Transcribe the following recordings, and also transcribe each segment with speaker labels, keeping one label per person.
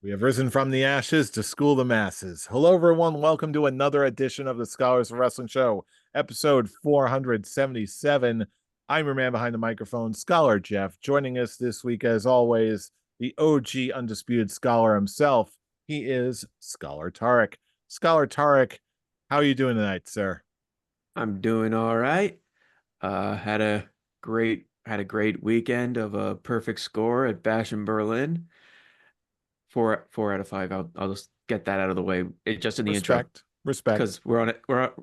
Speaker 1: We have risen from the ashes to school the masses. Hello, everyone. Welcome to another edition of the Scholars of Wrestling Show, episode 477. I'm your man behind the microphone, Scholar Jeff. Joining us this week, as always, the OG Undisputed Scholar himself. He is Scholar Tarek. Scholar Tarek, how are you doing tonight, sir?
Speaker 2: I'm doing all right. Had a great weekend of a perfect score at Bash in Berlin. Four out of five. I'll just get that out of the way. Just in the intro
Speaker 1: Respect.
Speaker 2: because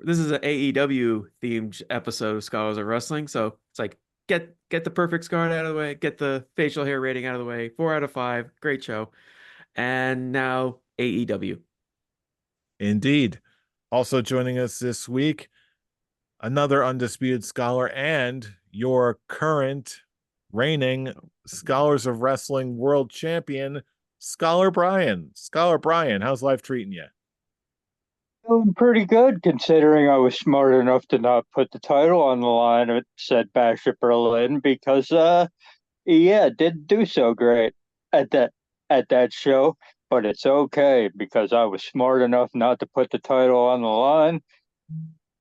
Speaker 2: this is an AEW themed episode of Scholars of Wrestling, so it's like get the perfect score out of the way, get the facial hair rating out of the way. 4 out of 5, great show, and now AEW.
Speaker 1: Indeed. Also joining us this week, another undisputed scholar and your current reigning Scholars of Wrestling world champion, Scholar Brian. Scholar Brian, how's life treating you?
Speaker 3: Doing pretty good considering I was smart enough to not put the title on the line. It said Bash at Berlin because yeah, didn't do so great at that show, but it's okay because I was smart enough not to put the title on the line.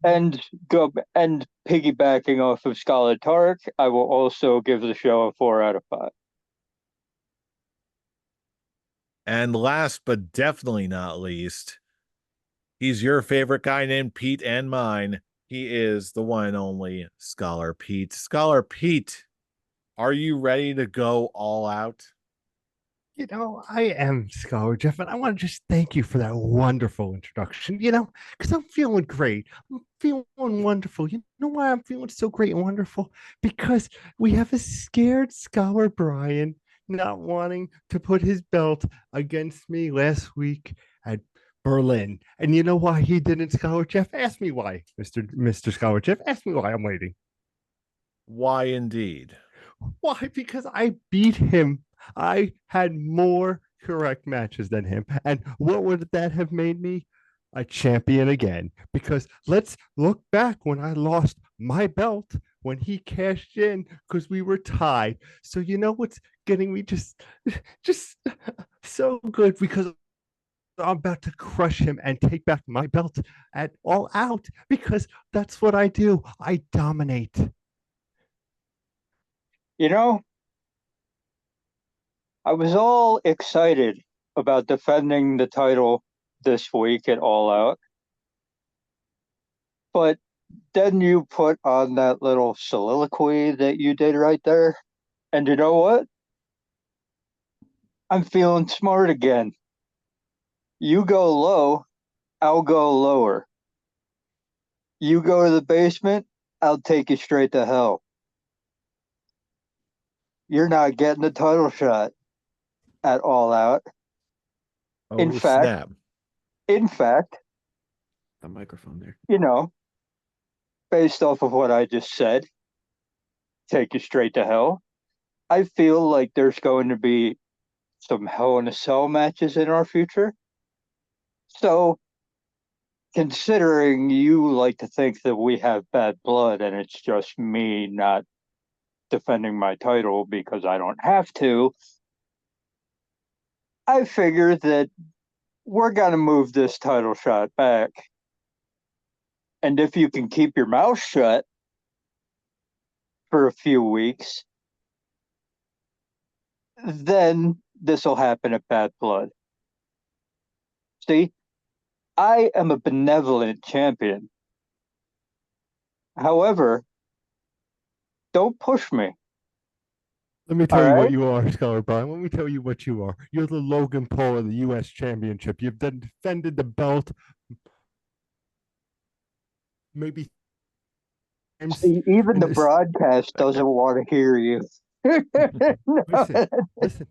Speaker 3: And piggybacking off of Scarlet Tark, I will also give the show a 4 out of 5.
Speaker 1: And last but definitely not least, he's your favorite guy named Pete and mine. He is the one and only Scholar Pete. Scholar Pete, are you ready to go all out?
Speaker 4: I am Scholar Jeff, and I want to just thank you for that wonderful introduction, because I'm feeling great. I'm feeling wonderful. You know why I'm feeling so great and wonderful? Because we have a scared Scholar Brian not wanting to put his belt against me last week at Berlin. And you know why he didn't, Scholar Jeff? Ask me why, Mr. Scholar Jeff. Ask me why I'm waiting.
Speaker 1: Why indeed?
Speaker 4: Why? Because I beat him. I had more correct matches than him. And what would that have made me? A champion again. Because let's look back when I lost my belt when he cashed in because we were tied. So you know what's getting me just so good because I'm about to crush him and take back my belt at All Out because that's what I do. I dominate.
Speaker 3: You know, I was all excited about defending the title this week at All Out, but then you put on that little soliloquy that you did right there. And you know what? I'm feeling smart again. You go low, I'll go lower. You go to the basement, I'll take you straight to hell. You're not getting the title shot at All Out. In
Speaker 1: Oh,
Speaker 3: fact,
Speaker 1: snap.
Speaker 3: in fact,
Speaker 2: The microphone there.
Speaker 3: you know, based off of what I just said, take you straight to hell. I feel like there's going to be some Hell in a Cell matches in our future. So, considering you like to think that we have bad blood and it's just me not defending my title because I don't have to, I figure that we're going to move this title shot back. And if you can keep your mouth shut for a few weeks, then this will happen at Bad Blood. See, I am a benevolent champion. However, don't push me.
Speaker 4: Let me
Speaker 3: All
Speaker 4: tell you what
Speaker 3: right?
Speaker 4: you are, Scholar Brian. Let me tell you what you are. You're the Logan Paul of the U.S. Championship. You've defended the belt maybe times
Speaker 3: See, even
Speaker 4: in
Speaker 3: the
Speaker 4: this.
Speaker 3: broadcast doesn't want to hear you.
Speaker 4: Listen, listen.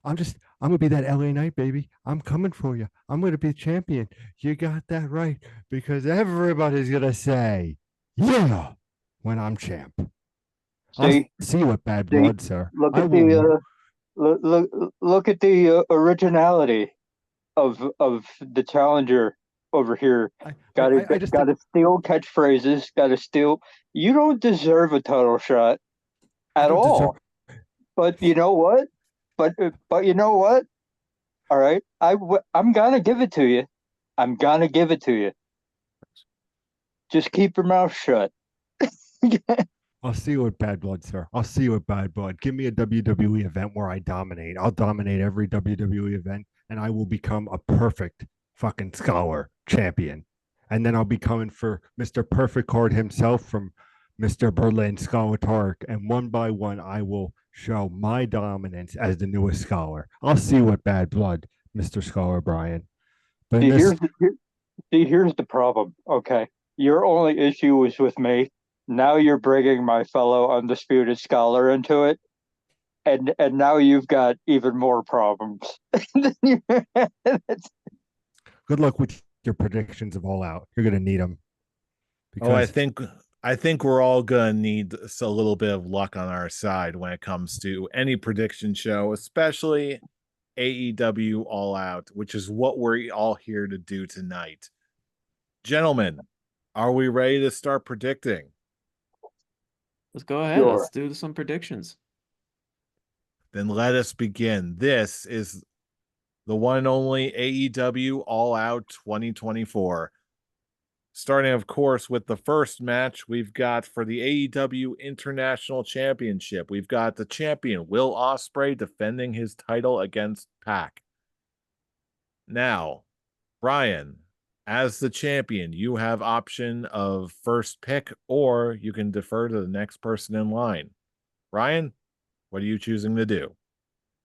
Speaker 4: I'm gonna be that LA Knight, baby. I'm coming for you. I'm gonna be champion. You got that right because everybody's gonna say, "Yeah," when I'm champ. I'll
Speaker 3: See,
Speaker 4: see you at Bad
Speaker 3: see,
Speaker 4: Blood, sir.
Speaker 3: look
Speaker 4: I
Speaker 3: at the
Speaker 4: will.
Speaker 3: look at the originality of the challenger over here.
Speaker 4: I just
Speaker 3: Got
Speaker 4: think
Speaker 3: to steal catchphrases. Got to steal. You don't deserve a title shot
Speaker 4: I
Speaker 3: at
Speaker 4: don't deserve.
Speaker 3: all. But you know what? But you know what? All right, I'm gonna give it to you. I'm gonna give it to you. Just keep your mouth shut.
Speaker 4: I'll see you at Bad Blood, sir. I'll see you at Bad Blood. Give me a WWE event where I dominate. I'll dominate every WWE event, and I will become a perfect fucking scholar champion. And then I'll be coming for Mr. Perfect Card himself from Mr. Berlin Scholar Tark. And one by one, I will show my dominance as the newest scholar. I'll see you at Bad Blood, Mr. Scholar Brian. But in
Speaker 3: See,
Speaker 4: this,
Speaker 3: here's the problem. Okay, your only issue was with me. Now you're bringing my fellow undisputed scholar into it, and now you've got even more problems.
Speaker 4: good luck with your predictions of All Out. You're going to need them
Speaker 1: Oh, I
Speaker 4: because
Speaker 1: think we're all gonna need a little bit of luck on our side when it comes to any prediction show, especially AEW All Out, which is what we're all here to do tonight. Gentlemen, are we ready to start predicting?
Speaker 2: Let's go ahead.
Speaker 3: Sure.
Speaker 2: Let's do some predictions.
Speaker 1: Then let us begin. This is the one and only AEW All Out 2024. Starting, of course, with the first match we've got for the AEW International Championship. We've got the champion, Will Ospreay, defending his title against Pac. Now, Brian, as the champion, you have option of first pick, or you can defer to the next person in line. Brian, what are you choosing to do?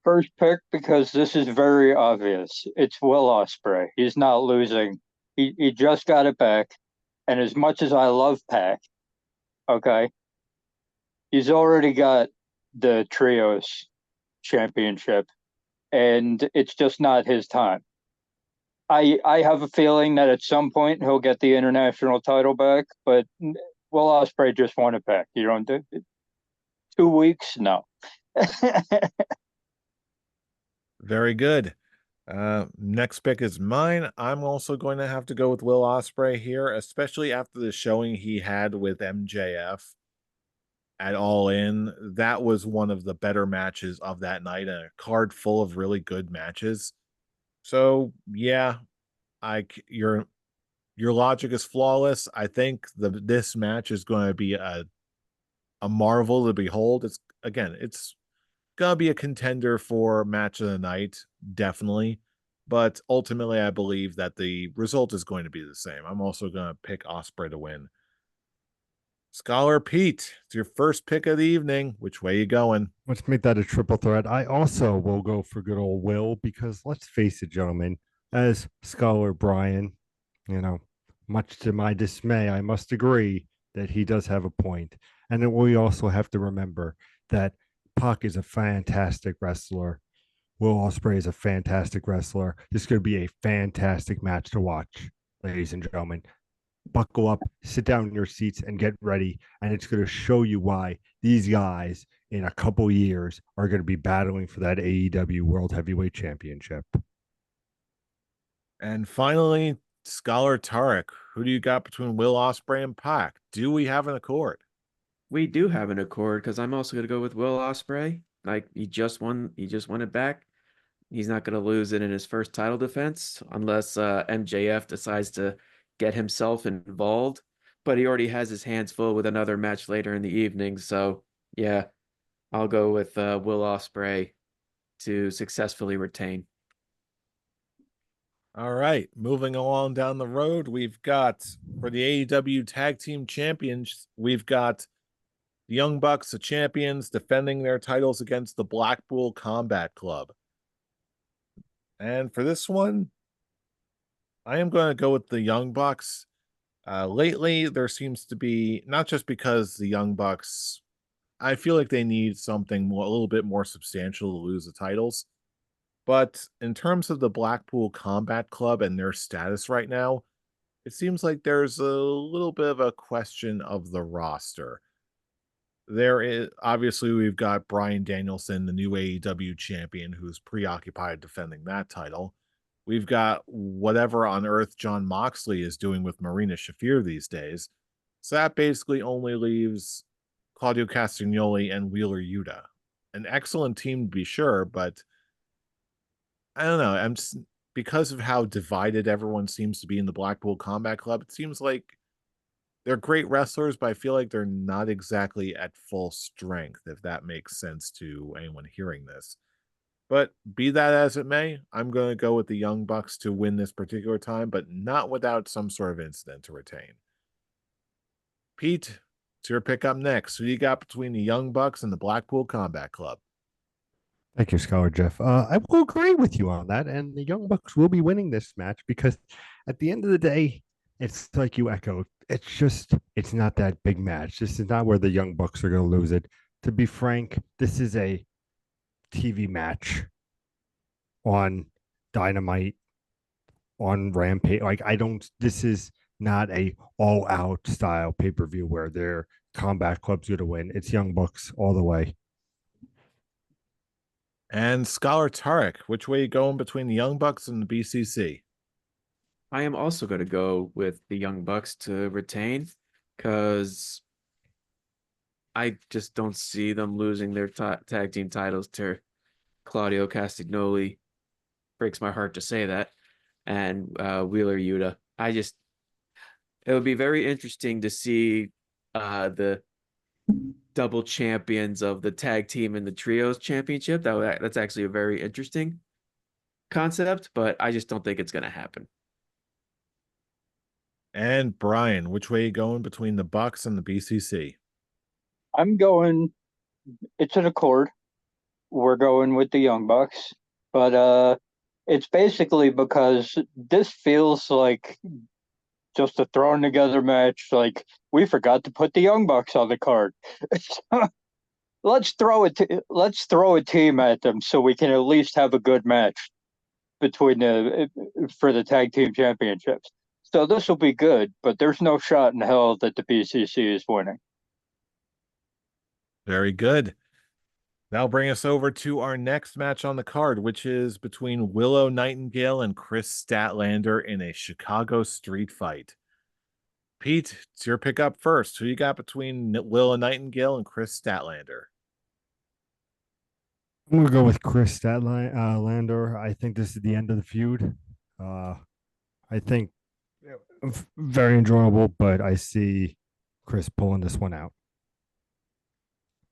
Speaker 3: First pick because this is very obvious. It's Will Ospreay. He's not losing. He just got it back. And as much as I love Pac, okay, he's already got the trios championship, and it's just not his time. I have a feeling that at some point he'll get the international title back, but Will Ospreay just won it back. You don't do 2 weeks? No.
Speaker 1: Very good. Next pick is mine. I'm also going to have to go with Will Ospreay here, especially after the showing he had with MJF at All In. That was one of the better matches of that night, and a card full of really good matches. So yeah, your logic is flawless. I think this match is going to be a marvel to behold. It's gonna be a contender for match of the night, definitely. But ultimately, I believe that the result is going to be the same. I'm also gonna pick Osprey to win. Scholar Pete, it's your first pick of the evening. Which way you going?
Speaker 4: let's make that a triple threat. I also will go for good old Will because let's face it, gentlemen, as Scholar Brian, you know, much to my dismay, I must agree that he does have a point. And then we also have to remember that Pac is a fantastic wrestler. Will Ospreay is a fantastic wrestler. This is going to be a fantastic match to watch, ladies and gentlemen. Buckle up, sit down in your seats, and get ready. And it's going to show you why these guys in a couple years are going to be battling for that AEW World Heavyweight Championship.
Speaker 1: And finally, Scholar Tarek, who do you got between Will Osprey and Pac? Do we have an accord?
Speaker 2: We do have an accord because I'm also going to go with Will Ospreay. Like he just won it back. He's not going to lose it in his first title defense unless MJF decides to get himself involved. But he already has his hands full with another match later in the evening. So yeah, I'll go with Will Ospreay to successfully retain.
Speaker 1: All right, moving along down the road, we've got for the AEW Tag Team Champions, we've got the Young Bucks, the champions, defending their titles against the Blackpool Combat Club. And for this one, I am going to go with the Young Bucks. Lately, there seems to be, not just because the Young Bucks, I feel like they need something more, a little bit more substantial to lose the titles. But in terms of the Blackpool Combat Club and their status right now, it seems like there's a little bit of a question of the roster. There is obviously we've got Bryan Danielson, the new AEW champion, who's preoccupied defending that title. We've got whatever on earth John Moxley is doing with Marina Shafir these days. So that basically only leaves Claudio Castagnoli and Wheeler Yuta. An excellent team to be sure, but I don't know. Because of how divided everyone seems to be in the Blackpool Combat Club, it seems like they're great wrestlers, but I feel like they're not exactly at full strength, if that makes sense to anyone hearing this. But be that as it may, I'm going to go with the Young Bucks to win this particular time, but not without some sort of incident to retain. Pete, it's your pick up next. Who you got between the Young Bucks and the Blackpool Combat Club?
Speaker 4: Thank you, Scholar Jeff. I will agree with you on that, and the Young Bucks will be winning this match because at the end of the day, it's like you echoed. It's not that big match. This is not where the Young Bucks are going to lose it. To be frank, this is a TV match on Dynamite, on Rampage. Like, I don't, this is not a all out style pay per view where their combat club's going to win. It's Young Bucks all the way.
Speaker 1: And Scholar Tarek, which way you going between the Young Bucks and the BCC?
Speaker 2: I am also going to go with the Young Bucks to retain because I just don't see them losing their tag team titles to Claudio Castagnoli. Breaks my heart to say that. And Wheeler Yuta. It would be very interesting to see the double champions of the tag team and the trios championship. That's actually a very interesting concept, but I just don't think it's going to happen.
Speaker 1: And Brian, which way you going between the Bucks and the BCC?
Speaker 3: I'm going, it's an accord. We're going with the Young Bucks, but it's basically because this feels like just a thrown together match. Like, we forgot to put the Young Bucks on the card. Let's throw a team at them so we can at least have a good match between for the tag team championships. So this will be good, but there's no shot in hell that the BCC is winning.
Speaker 1: Very good. That'll bring us over to our next match on the card, which is between Willow Nightingale and Chris Statlander in a Chicago street fight. Pete, it's your pick up first. Who you got between Willow Nightingale and Chris Statlander?
Speaker 4: I'm gonna go with Chris Statlander. I think this is the end of the feud. I think very enjoyable, but I see Chris pulling this one out.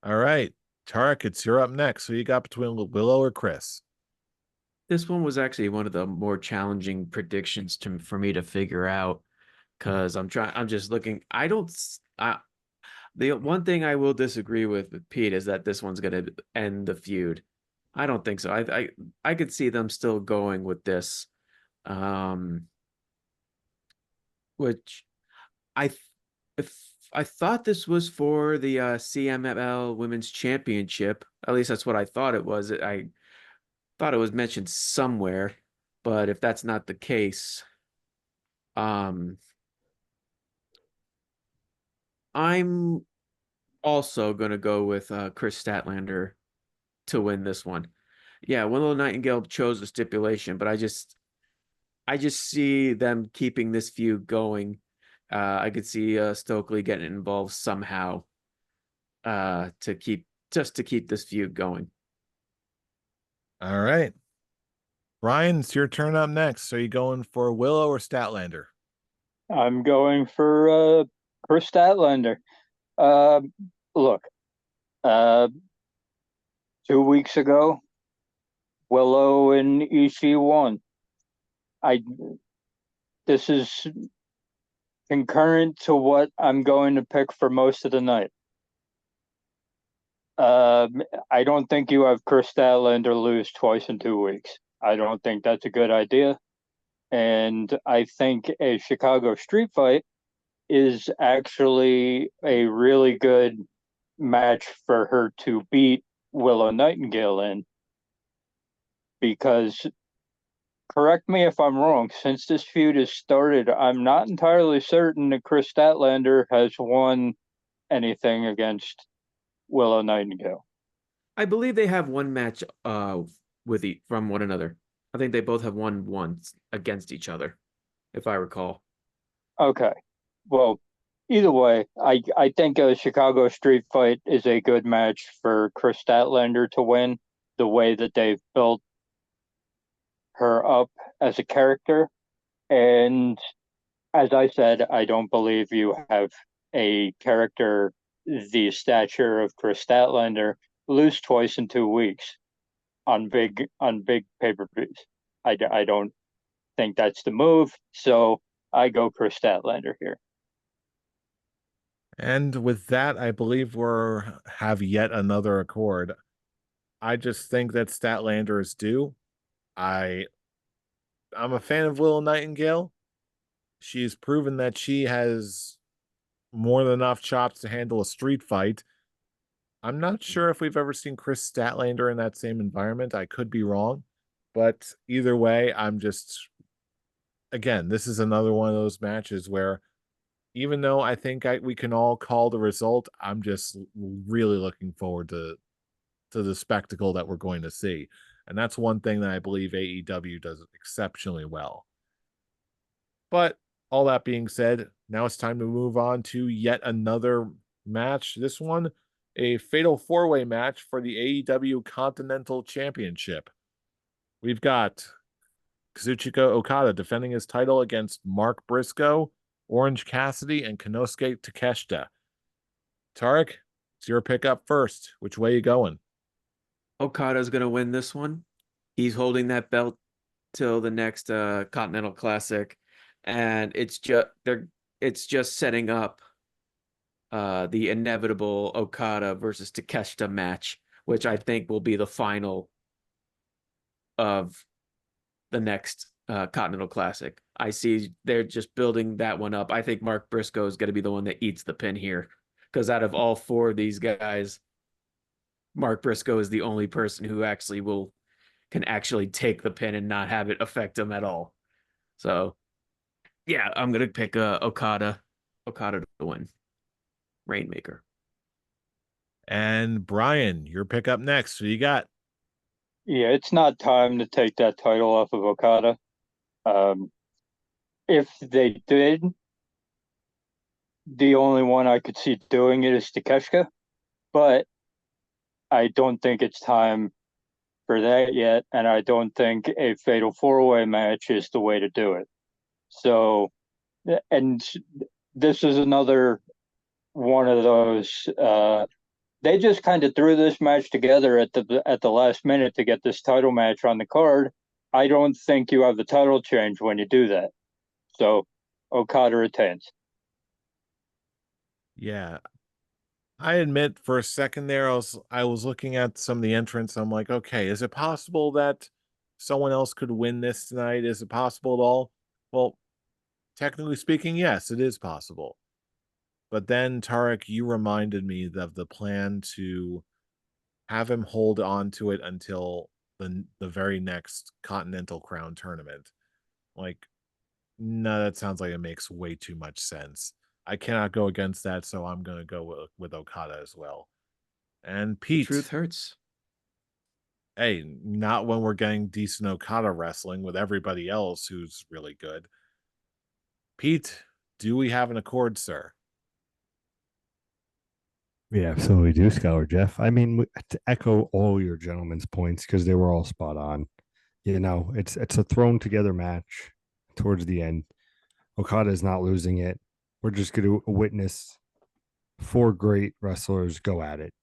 Speaker 1: All right. Tarek, it's your up next. Who you got between Willow or Chris?
Speaker 2: This one was actually one of the more challenging predictions for me to figure out because I'm just looking. The one thing I will disagree with Pete is that this one's going to end the feud. I don't think so. I could see them still going with this, which if I thought this was for the CMLL Women's Championship. At least that's what I thought it was. I thought it was mentioned somewhere, but if that's not the case, I'm also gonna go with Chris Statlander to win this one. Yeah, Willow Nightingale chose the stipulation, but I just see them keeping this feud going. I could see Stokely getting involved somehow to keep this feud going.
Speaker 1: All right. Brian, it's your turn up next. Are you going for Willow or Statlander?
Speaker 3: I'm going for Chris Statlander. Look, 2 weeks ago, Willow and Ishii won. This is concurrent to what I'm going to pick for most of the night. I don't think you have Chris Statlander lose twice in 2 weeks. I don't think that's a good idea. And I think a Chicago street fight is actually a really good match for her to beat Willow Nightingale in. Because, correct me if I'm wrong, since this feud has started, I'm not entirely certain that Chris Statlander has won anything against Willow Nightingale.
Speaker 2: I believe they have one match from one another. I think they both have won once against each other, if I recall.
Speaker 3: Okay. Well, either way, I think a Chicago street fight is a good match for Chris Statlander to win the way that they've built her up as a character. And as I said, I don't believe you have a character the stature of Chris Statlander lose twice in 2 weeks on big pay-per-views. I don't think that's the move, so I go Chris Statlander here.
Speaker 1: And with that, I believe we're have yet another accord. I just think that Statlander is due. I I'm a fan of Willow Nightingale. She's proven that she has more than enough chops to handle a street fight. I'm not sure if we've ever seen Chris Statlander in that same environment. I could be wrong. But either way, I'm just again, this is another one of those matches where even though I think we can all call the result, I'm just really looking forward to the spectacle that we're going to see. And that's one thing that I believe AEW does exceptionally well. But all that being said, now it's time to move on to yet another match. This one, a fatal four-way match for the AEW Continental Championship. We've got Kazuchika Okada defending his title against Mark Briscoe, Orange Cassidy, and Konosuke Takeshita. Tarek, it's your pick up first. Which way you going?
Speaker 2: Okada's gonna win this one. He's holding that belt till the next Continental Classic, and it's just setting up the inevitable Okada versus Takeshita match, which I think will be the final of the next Continental Classic. I see they're just building that one up. I think Mark Briscoe is going to be the one that eats the pin here, because out of all four of these guys, Mark Briscoe is the only person who can actually take the pin and not have it affect him at all. So, yeah, I'm gonna pick Okada to win. Rainmaker.
Speaker 1: And Brian, your pick up next. Who you got?
Speaker 3: Yeah, it's not time to take that title off of Okada. If they did, the only one I could see doing it is Takeshita, but I don't think it's time for that yet, and I don't think a fatal four-way match is the way to do it. So, and this is another one of those. They just kind of threw this match together at the last minute to get this title match on the card. I don't think you have the title change when you do that. So, Okada retains.
Speaker 1: Yeah. I admit for a second there, I was looking at some of the entrants. I'm like, okay, is it possible that someone else could win this tonight? Is it possible at all? Well, technically speaking, yes, it is possible. But then, Tarek, you reminded me of the plan to have him hold on to it until the very next Continental Crown tournament. Like, no, that sounds like it makes way too much sense. I cannot go against that, so I'm going to go with Okada as well. And Pete,
Speaker 2: Truth hurts.
Speaker 1: hey, not when we're getting decent Okada wrestling with everybody else who's really good. Pete, do we have an accord, sir?
Speaker 4: We absolutely do, Scholar Jeff. I mean, to echo all your gentlemen's points, because they were all spot on. You know, it's a thrown together match towards the end. Okada is not losing it. We're just going to witness four great wrestlers go at it.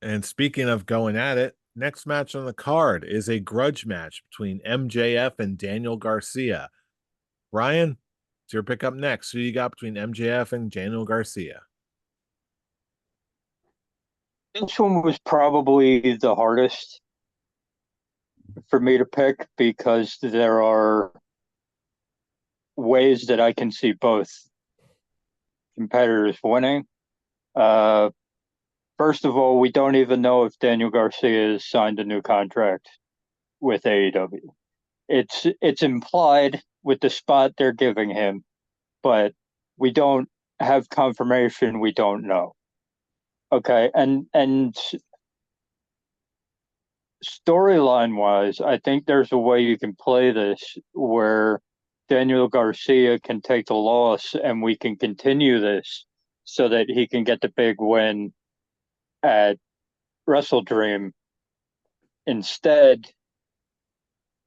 Speaker 1: And speaking of going at it, next match on the card is a grudge match between MJF and Daniel Garcia. Brian, it's your pick up next. Who you got between MJF and Daniel Garcia?
Speaker 3: This one was probably the hardest for me to pick because there are ways that I can see both competitors winning. First of all, we don't even know if Daniel Garcia has signed a new contract with AEW. It's implied with the spot they're giving him, but we don't have confirmation. We don't know. Okay, and storyline wise, I think there's a way you can play this where Daniel Garcia can take the loss and we can continue this so that he can get the big win at Wrestle Dream instead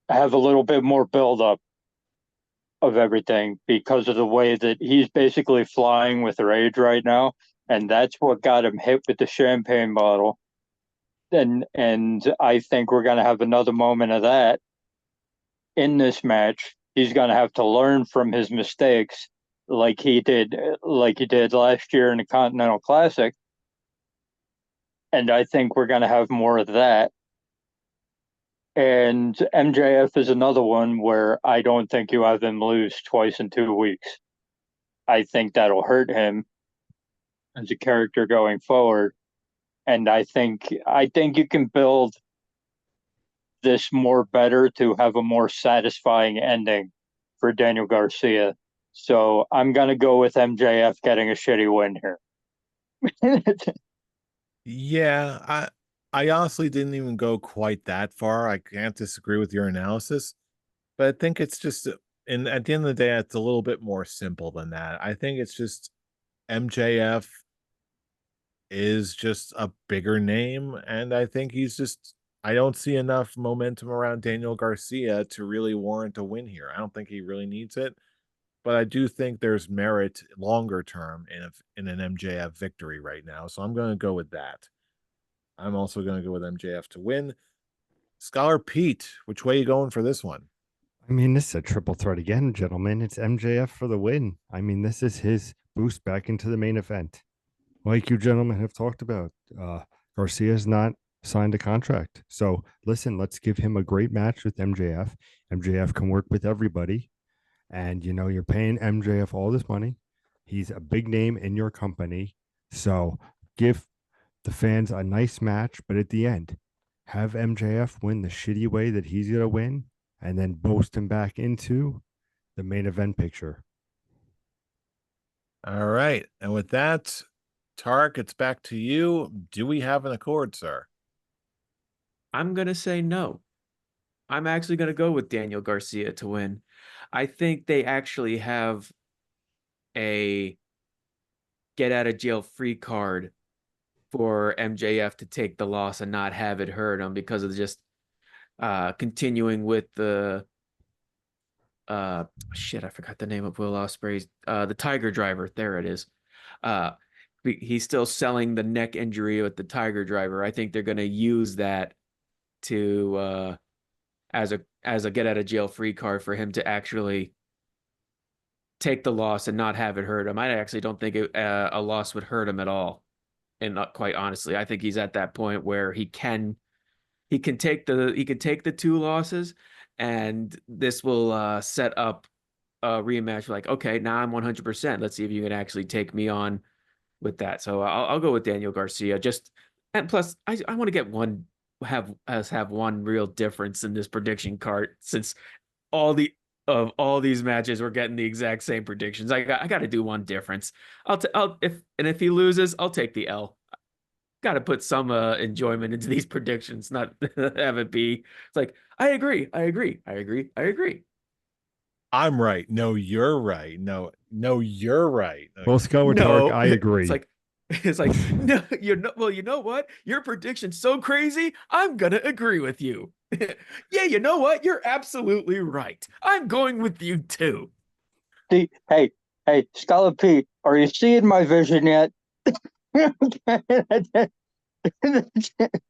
Speaker 3: have a little bit more buildup of everything because of the way that he's basically flying with rage right now, and that's what got him hit with the champagne bottle. And I think we're gonna have another moment of that in this match. He's gonna have to learn from his mistakes, like he did last year in the Continental Classic. And I think we're gonna have more of that. And MJF is another one where I don't think you have him lose twice in 2 weeks. I think that'll hurt him as a character going forward. And I think you can build this more better to have a more satisfying ending for Daniel Garcia. So I'm gonna go with MJF getting a shitty win here.
Speaker 1: Yeah, I honestly didn't even go quite that far. I can't disagree with your analysis, but I think it's just and at the end of the day, it's a little bit more simple than that. I think it's just MJF is just a bigger name, and I think I don't see enough momentum around Daniel Garcia to really warrant a win here. I don't think he really needs it, but I do think there's merit longer term in an MJF victory right now. So I'm going to go with that. I'm also going to go with MJF to win. Scholar Pete, which way are you going for this one?
Speaker 4: I mean, this is a triple threat again, gentlemen. It's MJF for the win. I mean, this is his boost back into the main event. Like you gentlemen have talked about, Garcia's not signed a contract. So listen, let's give him a great match with MJF. MJF can work with everybody. And, you're paying MJF all this money. He's a big name in your company. So give the fans a nice match. But at the end, have MJF win the shitty way that he's going to win and then boast him back into the main event picture.
Speaker 1: All right. And with that, Tarek, it's back to you. Do we have an accord, sir?
Speaker 2: I'm going to say no. I'm actually going to go with Daniel Garcia to win. I think they actually have a get out of jail free card for MJF to take the loss and not have it hurt him because of just continuing with the I forgot the name of Will Ospreay's the Tiger Driver. There it is. He's still selling the neck injury with the Tiger Driver. I think they're going to use that to as a get out of jail free card for him to actually take the loss and not have it hurt him. I actually don't think a loss would hurt him at all. And not quite honestly, I think he's at that point where he can take the two losses, and this will set up a rematch. Like, okay, now I'm 100%. Let's see if you can actually take me on with that. So I'll go with Daniel Garcia. And plus, I want to get have one real difference in this prediction card, since all these matches we're getting the exact same predictions. I got to do one difference. If he loses, I'll take the L. Got to put some enjoyment into these predictions, not have it be it's like I agree.
Speaker 1: I'm right. No, you're right. No, you're right. Okay.
Speaker 4: Well, Skylar Tark, I agree.
Speaker 2: It's like no, well, you know what? Your prediction's so crazy. I'm gonna agree with you. Yeah, you know what? You're absolutely right. I'm going with you too.
Speaker 3: Hey, Scholar Pete, are you seeing my vision yet?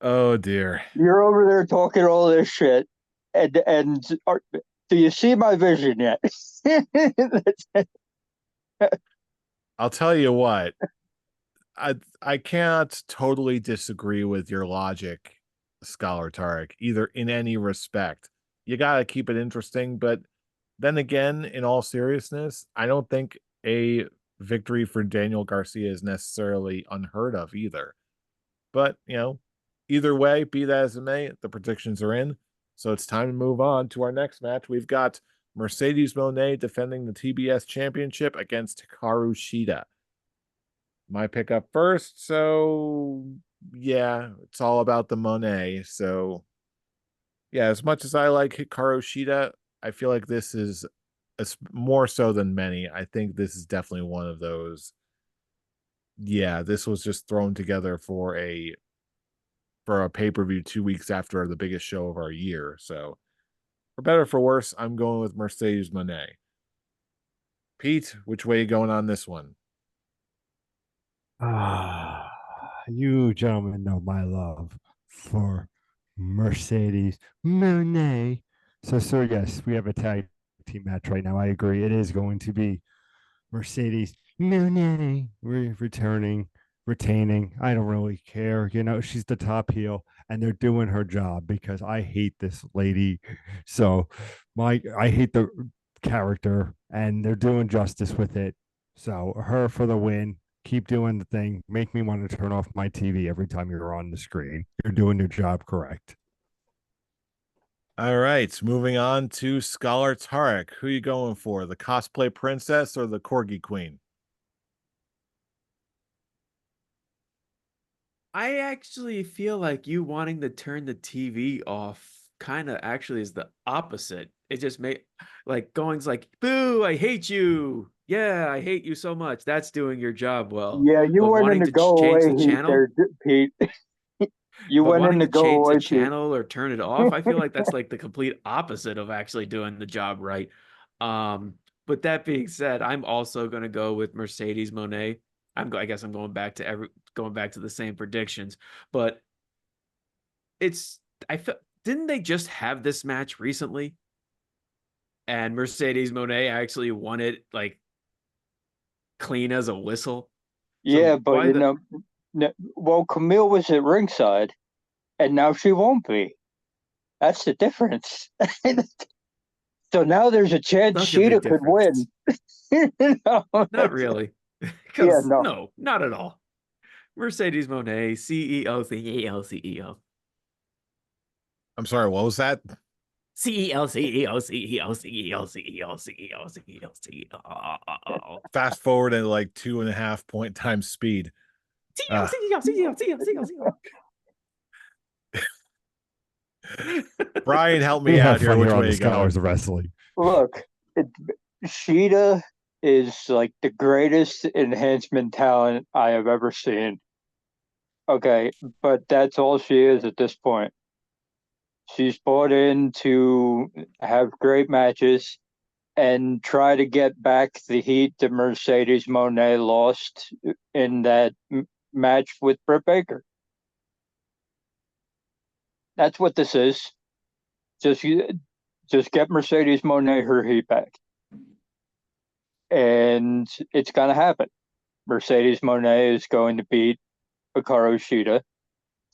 Speaker 1: Oh dear.
Speaker 3: You're over there talking all this shit, and do you see my vision yet?
Speaker 1: I'll tell you what. I can't totally disagree with your logic, Scholar Tarek, either in any respect. You got to keep it interesting, but then again, in all seriousness, I don't think a victory for Daniel Garcia is necessarily unheard of either. But, either way, be that as it may, the predictions are in. So it's time to move on to our next match. We've got Mercedes Moné defending the TBS Championship against Hikaru Shida. My pick up first. So, yeah, it's all about the Moné. So, yeah, as much as I like Hikaru Shida, I feel like this is more so than many. I think this is definitely one of those. Yeah, this was just thrown together for a for a pay-per-view 2 weeks after the biggest show of our year. So for better or for worse, I'm going with Mercedes Moné. Pete, which way you going on this one?
Speaker 4: Ah, you gentlemen know my love for Mercedes Monet. So yes, we have a tag team match right now. I agree. It is going to be Mercedes Monet returning, retaining. I don't really care. You know, she's the top heel and they're doing her job because I hate this lady. So I hate the character and they're doing justice with it. So her for the win. Keep doing the thing. Make me want to turn off my TV every time you're on the screen. You're doing your job correct.
Speaker 1: All right, moving on to Scholar Tarek. Who you going for, the cosplay princess or the corgi queen?
Speaker 2: I actually feel like you wanting to turn the TV off kind of actually is the opposite. It just made like going's like, boo, I hate you. Yeah, I hate you so much. That's doing your job well.
Speaker 3: Yeah, you
Speaker 2: But
Speaker 3: went in
Speaker 2: wanting
Speaker 3: the
Speaker 2: to
Speaker 3: go
Speaker 2: change
Speaker 3: away
Speaker 2: the
Speaker 3: heat
Speaker 2: channel,
Speaker 3: there, Pete. You
Speaker 2: but
Speaker 3: went in
Speaker 2: wanting
Speaker 3: the
Speaker 2: to
Speaker 3: go
Speaker 2: change the
Speaker 3: away, Pete.
Speaker 2: channel or turn it off, I feel like that's like the complete opposite of actually doing the job right. Um, but that being said, I'm also going to go with Mercedes Monet. I guess I'm going back to the same predictions, but it's I felt didn't they just have this match recently? And Mercedes Monet actually won it like clean as a whistle.
Speaker 3: Yeah,
Speaker 2: So
Speaker 3: but
Speaker 2: why the
Speaker 3: well, Camille was at ringside, and now she won't be. That's the difference. So now there's a chance
Speaker 2: such a big
Speaker 3: Sheeta could
Speaker 2: difference?
Speaker 3: win. No,
Speaker 2: Not really.
Speaker 3: yeah,
Speaker 2: Because
Speaker 3: no.
Speaker 2: no, not at all. Mercedes Monet, CEO, CEO, CEO.
Speaker 1: I'm sorry, what was that?
Speaker 2: CEO, CEO, CEO, CEO, CEO, CEO, CEO, CEO.
Speaker 1: Fast forward at like 2.5 point times speed.
Speaker 2: CEO, CEO, CEO, CEO, CEO.
Speaker 1: Brian, help
Speaker 4: We
Speaker 1: me out
Speaker 4: have
Speaker 1: here.
Speaker 4: fun
Speaker 1: Which
Speaker 4: here on
Speaker 1: way
Speaker 4: the
Speaker 1: you going?
Speaker 4: Scholars of Wrestling.
Speaker 3: Look, Sheeta is like the greatest enhancement talent I have ever seen. Okay, but that's all she is at this point. She's bought in to have great matches and try to get back the heat that Mercedes Monet lost in that match with Britt Baker. That's what this is. Just just get Mercedes Monet her heat back, and it's gonna happen. Mercedes Monet is going to beat Hikaru Shida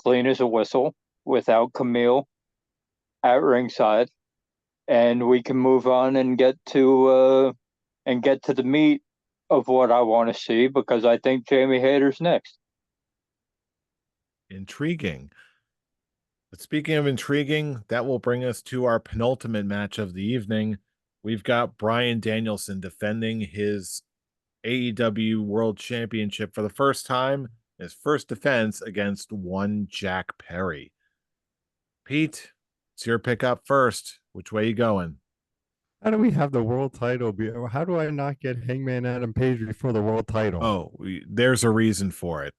Speaker 3: clean as a whistle without Camille at ringside, and we can move on and get to the meat of what I want to see because I think Jamie Hayter's next.
Speaker 1: Intriguing. But speaking of intriguing, that will bring us to our penultimate match of the evening. We've got Bryan Danielson defending his AEW World Championship for the first time, his first defense against one Jack Perry. Pete, it's your pick up first. Which way you going?
Speaker 4: How do we have the world title? How do I not get Hangman Adam Page before the world title?
Speaker 1: Oh, there's a reason for it.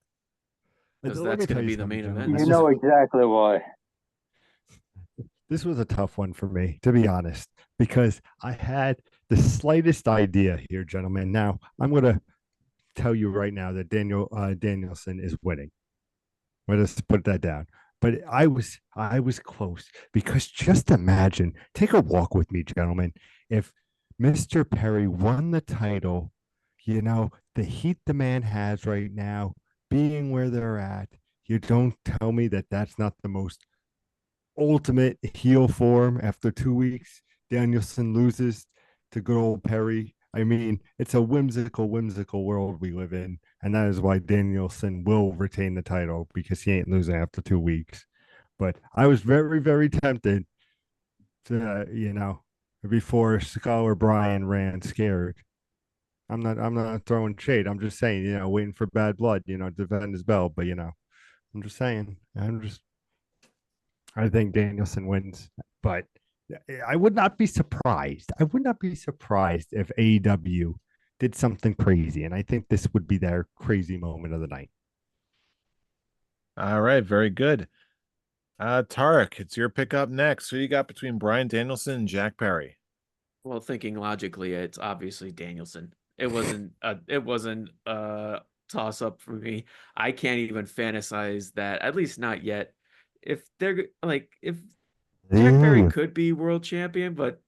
Speaker 2: Because
Speaker 4: Let
Speaker 2: that's
Speaker 4: me
Speaker 2: going
Speaker 4: tell
Speaker 2: to
Speaker 4: you
Speaker 2: be the
Speaker 4: something,
Speaker 2: main
Speaker 4: gentlemen.
Speaker 2: event.
Speaker 3: You know exactly why.
Speaker 4: This was a tough one for me, to be honest, because I had the slightest idea here, gentlemen. Now, I'm going to tell you right now that Danielson is winning. Let's put that down. But I was close because just imagine, take a walk with me, gentlemen. If Mr. Perry won the title, you know, the heat the man has right now, being where they're at, you don't tell me that that's not the most ultimate heel form after 2 weeks. Danielson loses to good old Perry. I mean, it's a whimsical world we live in. And that is why Danielson will retain the title because he ain't losing after 2 weeks. But I was very tempted to, before Scholar Brian ran scared. I'm not throwing shade. I'm just saying, waiting for bad blood, to defend his belt. But I'm just saying. I think Danielson wins, but I would not be surprised. I would not be surprised if AEW did something crazy, and I think this would be their crazy moment of the night.
Speaker 1: All right, very good. Tarek, it's your pick up next. Who you got between Bryan Danielson and Jack Perry?
Speaker 2: Well, thinking logically, it's obviously Danielson. It wasn't a toss up for me. I can't even fantasize that, at least not yet. If they're like if Jack Perry
Speaker 4: Believe.
Speaker 2: could be world champion, but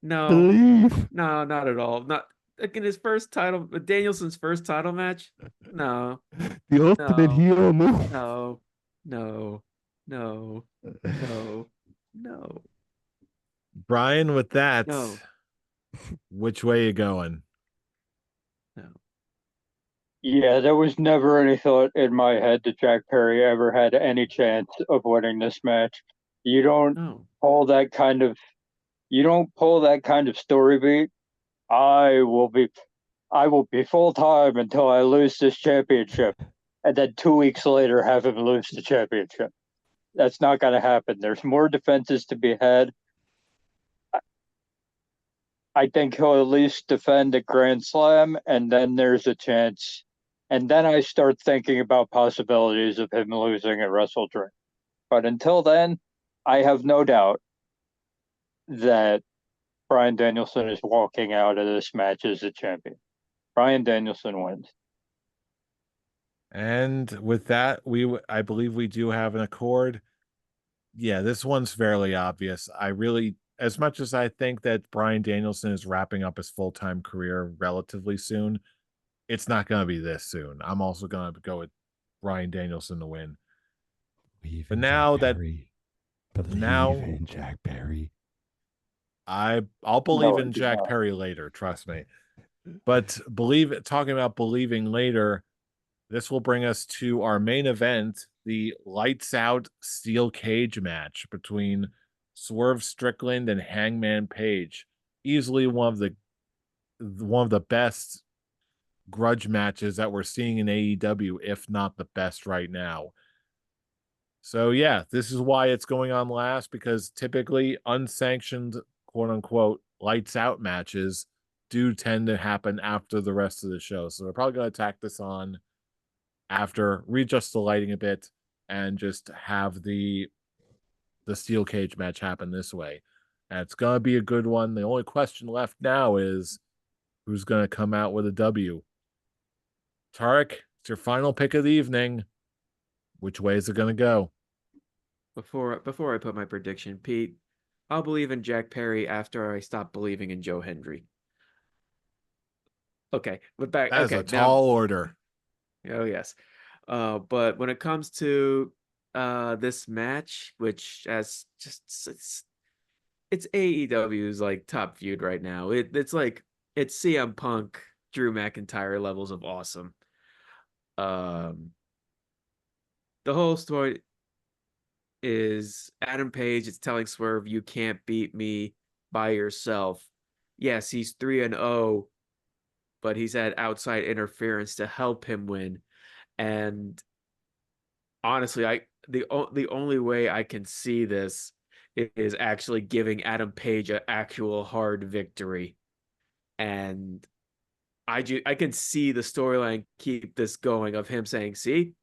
Speaker 2: no,
Speaker 4: Believe.
Speaker 2: no, not at all. Not like in his first title, Danielson's first title match. No,
Speaker 4: The ultimate
Speaker 2: no,
Speaker 4: heel move.
Speaker 2: no, no, no, no, no,
Speaker 1: Brian, with that,
Speaker 2: no,
Speaker 1: which way you going?
Speaker 2: no.
Speaker 3: Yeah, there was never any thought in my head that Jack Perry ever had any chance of winning this match. You don't
Speaker 2: No.
Speaker 3: pull that kind of you don't pull that kind of story beat. I will be I will be full time until I lose this championship. And then 2 weeks later have him lose the championship. That's not gonna happen. There's more defenses to be had. I think he'll at least defend a Grand Slam, and then there's a chance. And then I start thinking about possibilities of him losing at Wrestle Dream. But until then, I have no doubt that Bryan Danielson is walking out of this match as a champion. Bryan Danielson wins.
Speaker 1: And with that, I believe we do have an accord. Yeah, this one's fairly obvious. I really, as much as I think that Bryan Danielson is wrapping up his full-time career relatively soon, it's not going to be this soon. I'm also going to go with Bryan Danielson to win.
Speaker 4: Believe
Speaker 1: But
Speaker 4: in
Speaker 1: now
Speaker 4: Jack
Speaker 1: that
Speaker 4: Perry. Believe
Speaker 1: now
Speaker 4: in Jack Perry.
Speaker 1: I'll believe
Speaker 3: No, I
Speaker 1: in
Speaker 3: do
Speaker 1: Jack
Speaker 3: not.
Speaker 1: Perry later, trust me. But talking about believing later, this will bring us to our main event, the lights out steel cage match between Swerve Strickland and Hangman Page. Easily one of the best grudge matches that we're seeing in AEW, if not the best right now. So yeah, this is why it's going on last, because typically unsanctioned quote unquote lights out matches do tend to happen after the rest of the show. So we're probably going to tack this on after, readjust the lighting a bit, and just have the steel cage match happen this way. And it's gonna be a good one. The only question left now is who's gonna come out with a W. Tarek, it's your final pick of the evening. Which way is it gonna go?
Speaker 2: Before I put my prediction, Pete, I'll believe in Jack Perry after I stop believing in Joe Hendry. Okay, but back.
Speaker 1: That is a
Speaker 2: Okay, now.
Speaker 1: tall order.
Speaker 2: Oh yes, but when it comes to this match, which as just it's AEW's like top feud right now. It's like it's CM Punk, Drew McIntyre levels of awesome. Um, the whole story is Adam Page is telling Swerve, "You can't beat me by yourself." Yes, he's 3-0, but he's had outside interference to help him win. And honestly, the only way I can see this is actually giving Adam Page an actual hard victory. And I can see the storyline keep this going of him saying, "See,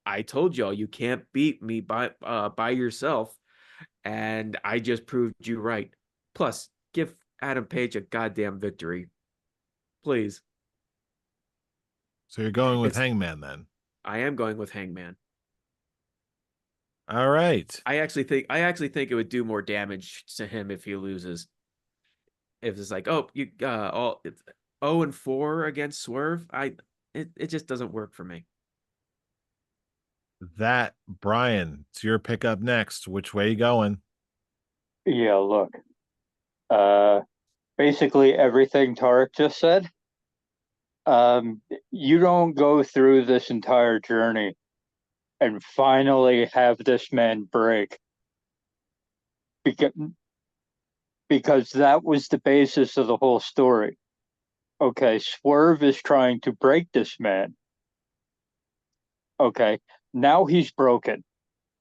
Speaker 2: I told y'all you can't beat me by yourself, and I just proved you right. Plus, give Adam Page a goddamn victory, please."
Speaker 1: So you're going with
Speaker 2: It's
Speaker 1: Hangman then.
Speaker 2: I am going with Hangman.
Speaker 1: All right.
Speaker 2: I actually think it would do more damage to him if he loses. If it's like, oh, you all it's 0-4 against Swerve, it just doesn't work for me.
Speaker 1: That Brian, it's your pick up next. Which way you going?
Speaker 3: Yeah, look. Uh Basically everything Tarek just said. You don't go through this entire journey and finally have this man break because, because that was the basis of the whole story. Okay, Swerve is trying to break this man. Okay, now he's broken.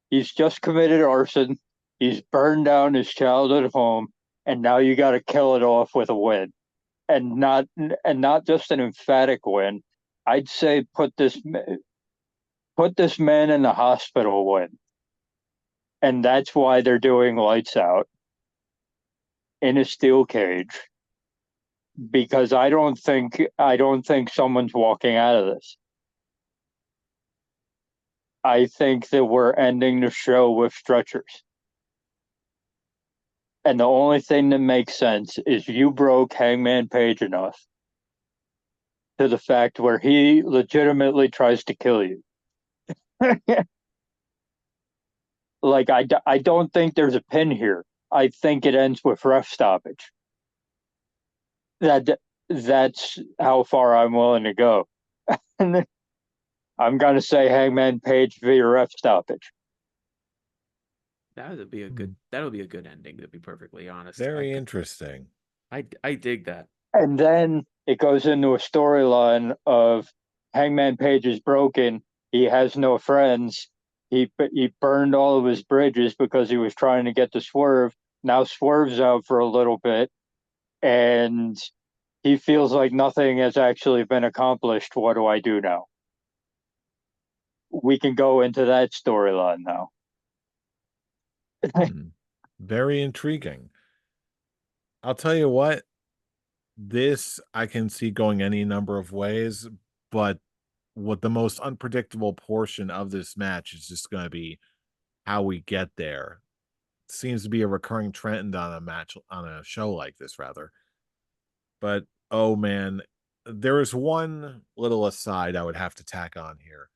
Speaker 3: He's just committed arson. He's burned down his childhood home, and now you got to kill it off with a win, and not just an emphatic win. I'd say put this man in the hospital win. And that's why they're doing lights out in a steel cage, because I don't think someone's walking out of this. I think that we're ending the show with stretchers. And the only thing that makes sense is you broke Hangman Page enough to the fact where he legitimately tries to kill you. Like, I don't think there's a pin here. I think it ends with ref stoppage. That's how far I'm willing to go. And I'm gonna say Hangman Page via ref stoppage.
Speaker 2: That would be a good. That'll be a good ending. To be perfectly honest,
Speaker 1: Very interesting.
Speaker 2: I dig that.
Speaker 3: And then it goes into a storyline of Hangman Page is broken. He has no friends. He burned all of his bridges because he was trying to get to Swerve. Now Swerve's out for a little bit, and he feels like nothing has actually been accomplished. What do I do now? We can go into that storyline now.
Speaker 1: Very intriguing. I'll tell you what, this I can see going any number of ways, but what the most unpredictable portion of this match is just going to be how we get there. It seems to be a recurring trend on a show like this, rather. But oh man, there is one little aside I would have to tack on here.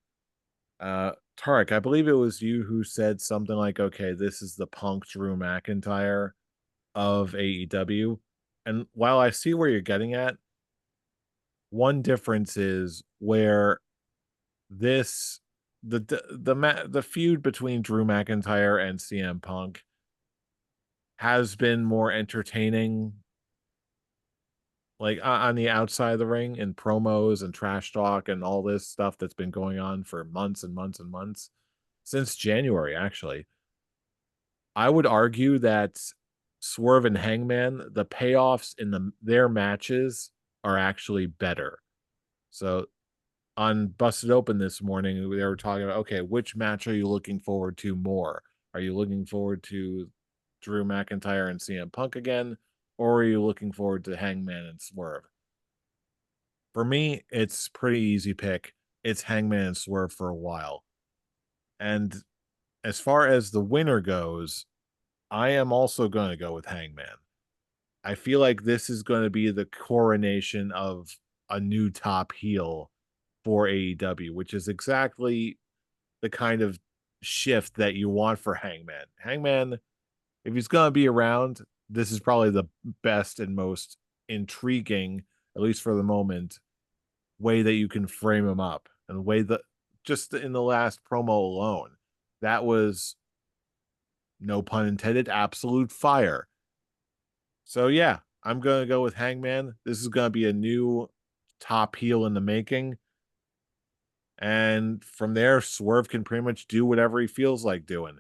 Speaker 1: Tarek, I believe it was you who said something like, okay, this is the Punk Drew McIntyre of AEW. And while I see where you're getting at, one difference is where this the feud between Drew McIntyre and CM Punk has been more entertaining, like on the outside of the ring and promos and trash talk and all this stuff that's been going on for months and months and months since January. Actually, I would argue that Swerve and Hangman, the payoffs in their matches are actually better. So on Busted Open this morning, they were talking about, okay, which match are you looking forward to more? Are you looking forward to Drew McIntyre and CM Punk again? Or are you looking forward to Hangman and Swerve? For me, it's pretty easy pick. It's Hangman and Swerve for a while. And as far as the winner goes, I am also going to go with Hangman. I feel like this is going to be the coronation of a new top heel for AEW, which is exactly the kind of shift that you want for Hangman. Hangman, if he's going to be around, this is probably the best and most intriguing, at least for the moment, way that you can frame him up. And the way that just in the last promo alone, that was, no pun intended, absolute fire. So yeah, I'm going to go with Hangman. This is going to be a new top heel in the making. And from there, Swerve can pretty much do whatever he feels like doing.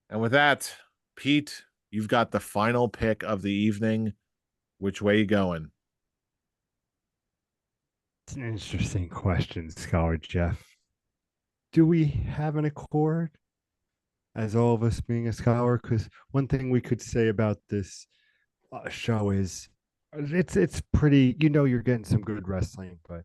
Speaker 1: And with that, Pete, you've got the final pick of the evening. Which way you going?
Speaker 4: It's an interesting question, Scholar Jeff. Do we have an accord as all of us being a scholar? Because one thing we could say about this show is it's pretty. You're getting some good wrestling, but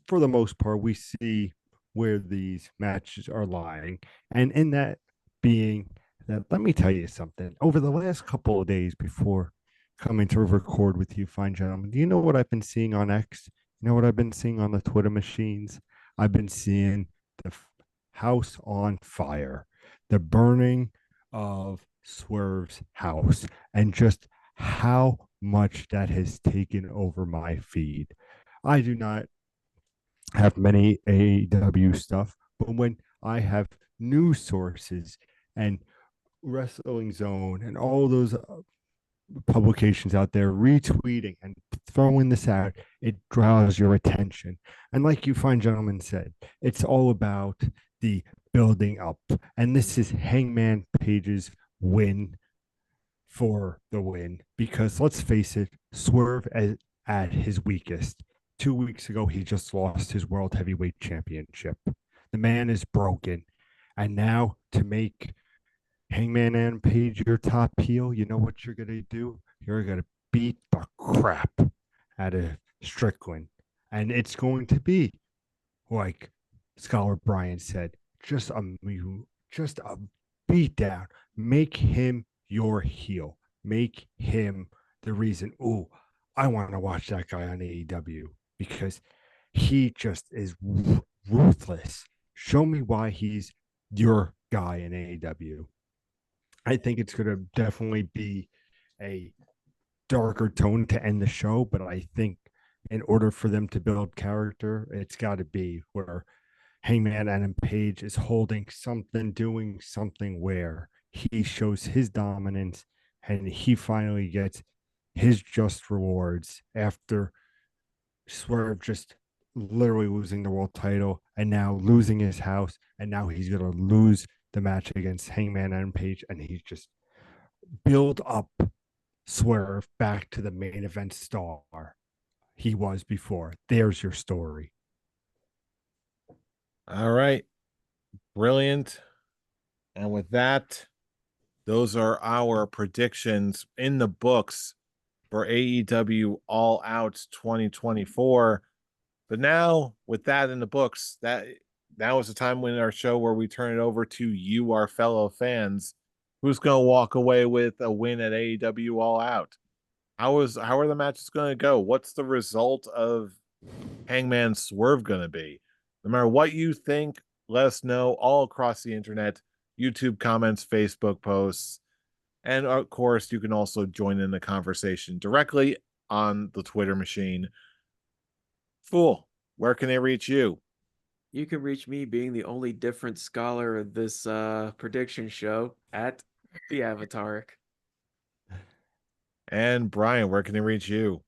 Speaker 4: for the most part, we see where these matches are lying, and in that being that, let me tell you something. Over the last couple of days before coming to record with you, fine gentlemen, do you know what I've been seeing on X? You know what I've been seeing on the Twitter machines? I've been seeing the house on fire, the burning of Swerve's house, and just how much that has taken over my feed. I do not have many AEW stuff, but when I have news sources and Wrestling Zone and all those publications out there retweeting and throwing this out, it draws your attention. And like you fine gentlemen said, it's all about the building up. And this is Hangman Page's win for the win. Because let's face it, Swerve at his weakest. 2 weeks ago, he just lost his World Heavyweight Championship. The man is broken. And now to make Hangman and Page your top heel, you know what you're gonna do? You're gonna beat the crap out of Strickland, and it's going to be like Scholar Brian said, just a beat down. Make him your heel. Make him the reason. Oh, I want to watch that guy on AEW because he just is ruthless. Show me why he's your guy in AEW. I think it's going to definitely be a darker tone to end the show, but I think in order for them to build character, it's got to be where Hangman Adam Page is holding something, doing something where he shows his dominance and he finally gets his just rewards after Swerve just literally losing the world title and now losing his house. And now he's going to lose the match against Hangman Adam Page. And he's just build up Swerve back to the main event star he was before. There's your story.
Speaker 1: All right. Brilliant. And with that, those are our predictions in the books for AEW All Out 2024. But now, with that in the books, that now is the time in our show where we turn it over to you, our fellow fans. Who's going to walk away with a win at AEW All Out? How are the matches going to go? What's the result of Hangman Swerve going to be? No matter what you think, let us know all across the internet, YouTube comments, Facebook posts, and of course, you can also join in the conversation directly on the Twitter machine. Fool, where can they reach you?
Speaker 2: You can reach me, being the only different scholar of this prediction show, at the Avataric.
Speaker 1: And Brian, where can they reach you?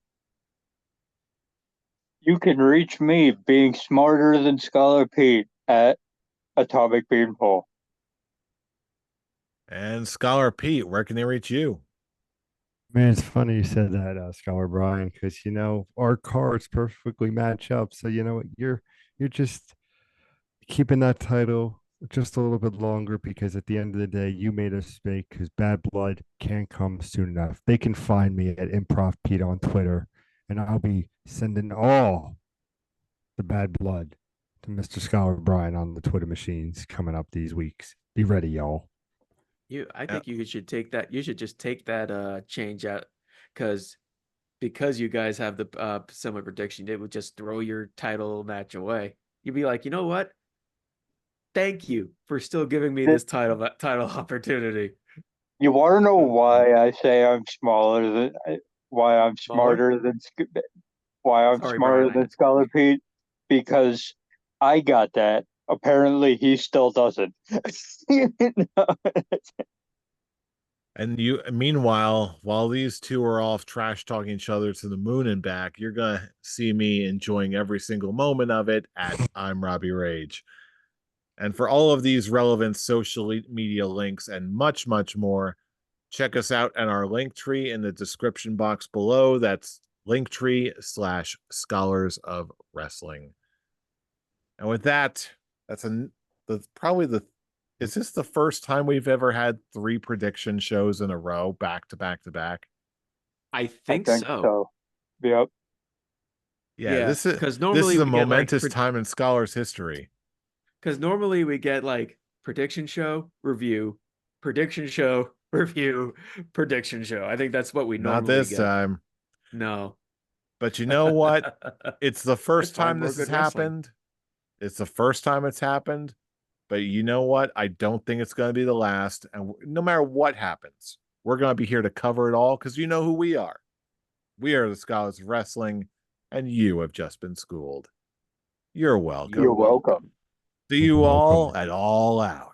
Speaker 3: You can reach me, being smarter than Scholar Pete, at Atomic Beanpole.
Speaker 1: And Scholar Pete, where can they reach you?
Speaker 4: Man, it's funny you said that, Scholar Brian, because our cards perfectly match up. So you know what, you're just keeping that title just a little bit longer because at the end of the day, you made a mistake because bad blood can't come soon enough. They can find me at Improv Pete on Twitter, and I'll be sending all the bad blood to Mr. Scholar Brian on the Twitter machines coming up these weeks. Be ready, y'all.
Speaker 2: I think you should take that. You should just take that change out, because you guys have the similar prediction. It would just throw your title match away. You'd be like, you know what? Thank you for still giving me this title opportunity.
Speaker 3: You want to know why I say I'm smaller than why I'm smarter than why I'm
Speaker 2: Sorry,
Speaker 3: smarter
Speaker 2: Brian.
Speaker 3: than Scholar Pete? Because I got that. Apparently, he still doesn't. You know?
Speaker 1: And meanwhile, while these two are off trash talking each other to the moon and back, you're gonna see me enjoying every single moment of it at I'm Robbie Rage. And for all of these relevant social media links and much, much more, check us out at our link tree in the description box below. That's linktree/scholars of wrestling. And with that, is this the first time we've ever had 3 prediction shows in a row back to back to back?
Speaker 2: I think
Speaker 3: I think so. Yep.
Speaker 1: Yeah, this is
Speaker 2: 'cause
Speaker 1: this
Speaker 2: normally
Speaker 1: is a
Speaker 2: we get, like,
Speaker 1: momentous time in Scholars history.
Speaker 2: Because normally we get like prediction show, review, prediction show, review, prediction show. I think that's what we
Speaker 1: Not
Speaker 2: normally
Speaker 1: this
Speaker 2: get.
Speaker 1: time.
Speaker 2: No.
Speaker 1: But you know what? It's the first
Speaker 2: It's fine,
Speaker 1: time
Speaker 2: we're
Speaker 1: this has
Speaker 2: good wrestling.
Speaker 1: happened. It's the first time it's happened. But you know what? I don't think it's going to be the last. And no matter what happens, we're going to be here to cover it all because you know who we are. We are the Scholars of Wrestling, and you have just been schooled. You're welcome.
Speaker 3: You're welcome.
Speaker 1: See you
Speaker 4: Welcome.
Speaker 1: all at All Out.